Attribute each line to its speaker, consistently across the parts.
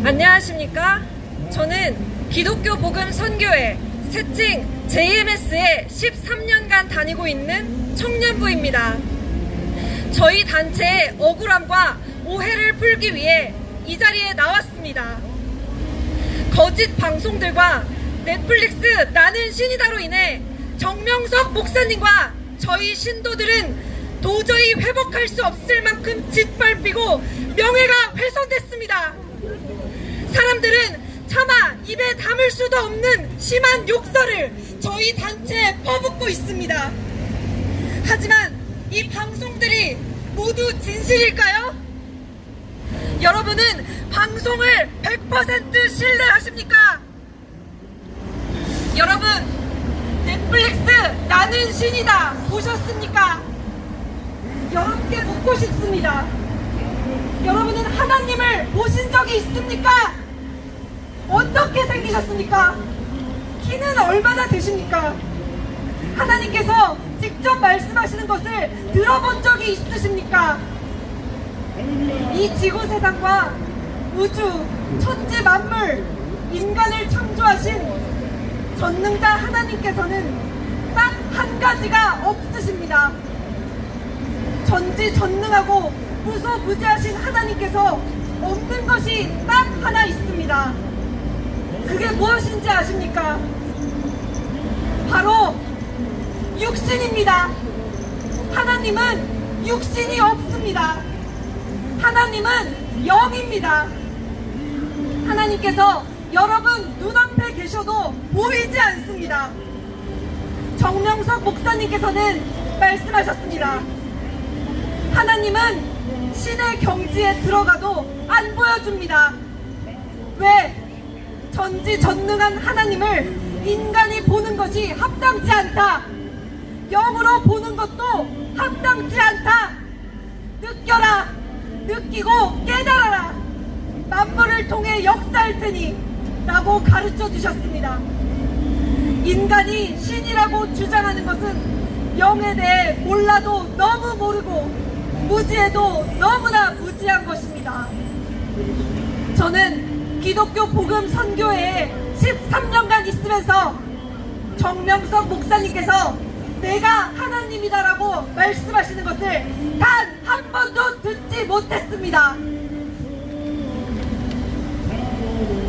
Speaker 1: 안녕하십니까? 저는 기독교 복음 선교회 새칭 JMS에 13년간 다니고 있는 청년부입니다. 저희 단체의 억울함과 오해를 풀기 위해 이 자리에 나왔습니다. 거짓 방송들과 넷플릭스 나는 신이다로 인해 정명석 목사님과 저희 신도들은 도저히 회복할 수 없을 만큼 짓밟히고 명예가 훼손됐습니다. 사람들은 차마 입에 담을 수도 없는 심한 욕설을 저희 단체에 퍼붓고 있습니다. 하지만 이 방송들이 모두 진실일까요? 여러분은 방송을 100% 신뢰하십니까? 여러분, 넷플릭스 나는 신이다 보셨습니까? 여러분께 묻고 싶습니다. 여러분은 하나님을 보신 적이 있습니까? 어떻게 생기셨습니까? 키는 얼마나 되십니까? 하나님께서 직접 말씀하시는 것을 들어본 적이 있으십니까? 이 지구 세상과 우주, 천지 만물, 인간을 창조하신 전능자 하나님께서는 딱 한 가지가 없으십니다. 전지전능하고 무소부지하신 하나님께서 없는 것이 딱 하나 있습니다. 그게 무엇인지 아십니까? 바로 육신입니다. 하나님은 육신이 없습니다. 하나님은 영입니다. 하나님께서 여러분 눈앞에 계셔도 보이지 않습니다. 정명석 목사님께서는 말씀하셨습니다. 하나님은 신의 경지에 들어가도 안 보여줍니다. 왜? 전지전능한 하나님을 인간이 보는 것이 합당치 않다. 영으로 보는 것도 합당치 않다. 느껴라. 느끼고 깨달아라. 만물을 통해 역사할 테니 라고 가르쳐 주셨습니다. 인간이 신이라고 주장하는 것은 영에 대해 몰라도 너무 모르고 무지해도 너무나 무지한 것입니다. 저는 기독교 복음 선교회에 13년간 있으면서 정명석 목사님께서 내가 하나님이다라고 말씀하시는 것을 단 한 번도 듣지 못했습니다.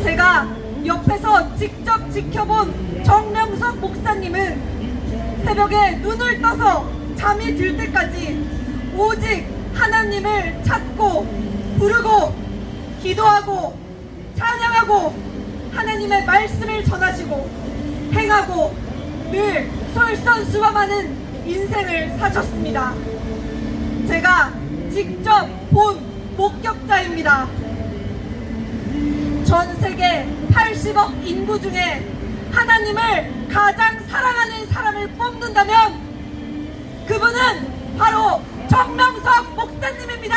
Speaker 1: 제가 옆에서 직접 지켜본 정명석 목사님은 새벽에 눈을 떠서 잠이 들 때까지 오직 하나님을 찾고 부르고 기도하고 찬양하고 하나님의 말씀을 전하시고 행하고 늘 솔선수범하는 인생을 사셨습니다. 제가 직접 본 목격자입니다. 전 세계 80억 인구 중에 하나님을 가장 사랑하는 사람을 뽑는다면 그분은 바로 정명석 목사님입니다.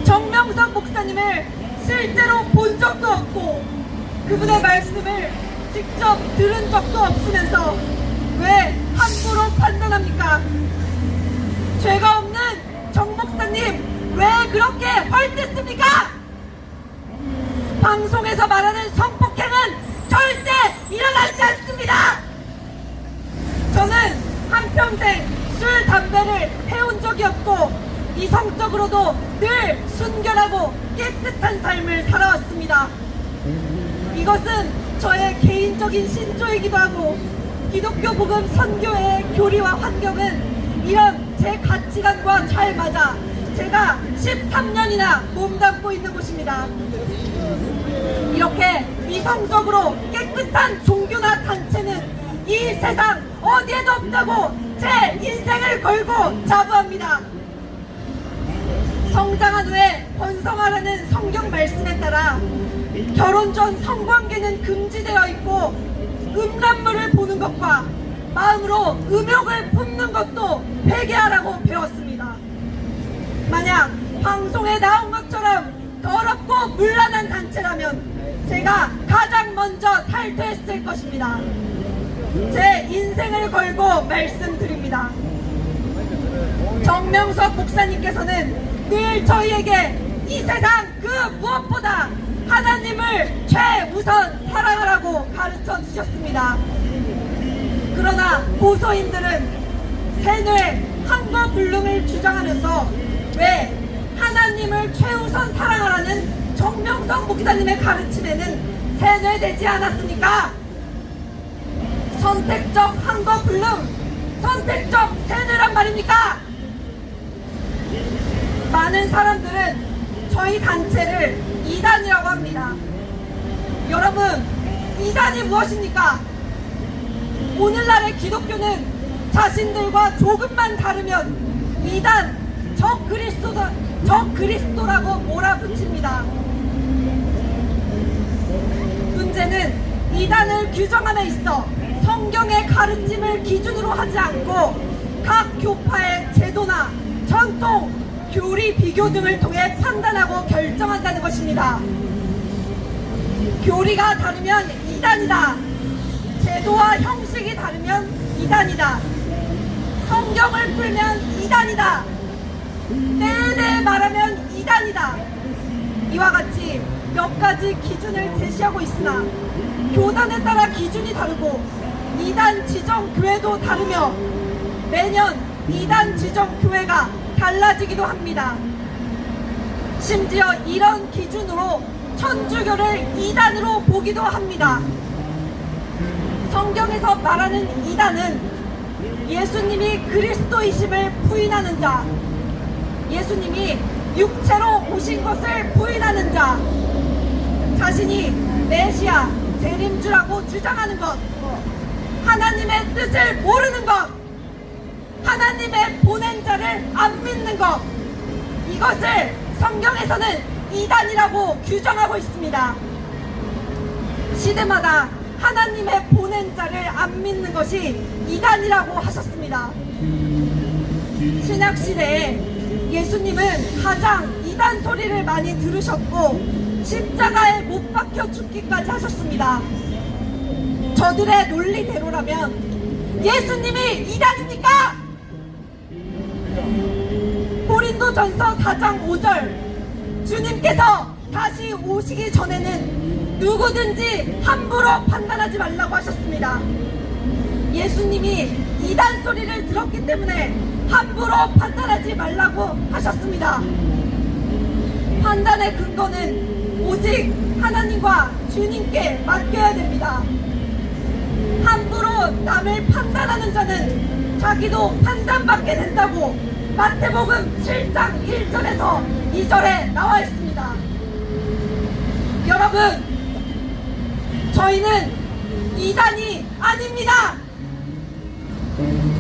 Speaker 1: 정명석 목사님을 실제로 본 적도 없고 그분의 말씀을 직접 들은 적도 없으면서 왜 함부로 판단합니까? 죄가 없는 정 목사님 왜 그렇게 헐뜯습니까? 방송에서 말하는 성폭행은 절대 일어나지 않습니다. 저는 한평생 술, 담배를 해온 적이 없고 이성적으로도 늘 순결하고 깨끗한 삶을 살아왔습니다. 이것은 저의 개인적인 신조이기도 하고 기독교 복음 선교의 교리와 환경은 이런 제 가치관과 잘 맞아 제가 13년이나 몸담고 있는 곳입니다. 이렇게 이성적으로 깨끗한 종교나 단체는 이 세상 어디에도 없다고 제 인생을 걸고 자부합니다. 성장한 후에 번성하라는 성경 말씀에 따라 결혼 전 성관계는 금지되어 있고 음란물을 보는 것과 마음으로 음욕을 품는 것도 회개하라고 배웠습니다. 만약 방송에 나온 것처럼 더럽고 문란한 단체라면 제가 가장 먼저 탈퇴했을 것입니다. 제 인생을 걸고 말씀드립니다. 정명석 목사님께서는 늘 저희에게 이 세상 그 무엇보다 하나님을 최우선 사랑하라고 가르쳐 주셨습니다. 그러나 보수인들은 세뇌 항거불능을 주장하면서 왜 하나님을 최우선 사랑하라는 정명성 목사님의 가르침에는 세뇌되지 않았습니까? 선택적 항거불능, 선택적 세뇌란 말입니까? 많은 사람들은 저희 단체를 이단이라고 합니다. 여러분, 이단이 무엇입니까? 오늘날의 기독교는 자신들과 조금만 다르면 이단, 적그리스도라고 몰아붙입니다. 문제는 이단을 규정함에 있어 성경의 가르침을 기준으로 하지 않고 각 교파의 제도나 전통, 교리, 비교 등을 통해 판단하고 결정한다는 것입니다. 교리가 다르면 이단이다. 제도와 형식이 다르면 이단이다. 성경을 풀면 이단이다. 때에 말하면 이단이다. 이와 같이 몇 가지 기준을 제시하고 있으나 교단에 따라 기준이 다르고 이단 지정 교회도 다르며 매년 이단 지정 교회가 달라지기도 합니다. 심지어 이런 기준으로 천주교를 이단으로 보기도 합니다. 성경에서 말하는 이단은 예수님이 그리스도이심을 부인하는 자, 예수님이 육체로 오신 것을 부인하는 자, 자신이 메시아, 재림주라고 주장하는 것, 하나님의 뜻을 모르는 것, 하나님의 보낸 자를 안 믿는 것, 이것을 성경에서는 이단이라고 규정하고 있습니다. 시대마다 하나님의 보낸 자를 안 믿는 것이 이단이라고 하셨습니다. 신약시대에 예수님은 가장 이단 소리를 많이 들으셨고 십자가에 못 박혀 죽기까지 하셨습니다. 저들의 논리대로라면 예수님이 이단입니까? 고린도전서 4장 5절, 주님께서 다시 오시기 전에는 누구든지 함부로 판단하지 말라고 하셨습니다. 예수님이 이단 소리를 들었기 때문에 함부로 판단하지 말라고 하셨습니다. 판단의 근거는 오직 하나님과 주님께 맡겨야 됩니다. 함부로 남을 판단하는 자는 자기도 판단받게 된다고 마태복음 7장 1절에서 2절에 나와 있습니다. 여러분, 저희는 이단이 아닙니다.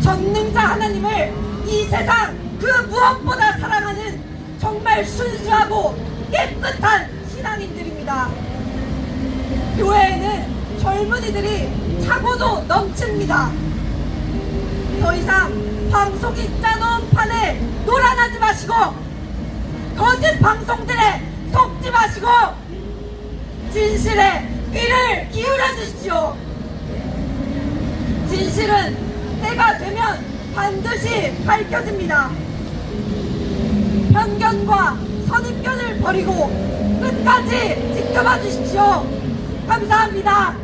Speaker 1: 전능자 하나님을 이 세상 그 무엇보다 사랑하는 정말 순수하고 깨끗한 신앙인들입니다. 교회에는 젊은이들이 차고도 넘칩니다. 더 이상 방송이 짜놓은 판에 놀아나지 마시고 거짓 방송들에 속지 마시고 진실에 귀를 기울여 주십시오. 진실은 때가 되면 반드시 밝혀집니다. 편견과 선입견을 버리고 끝까지 지켜봐 주십시오. 감사합니다.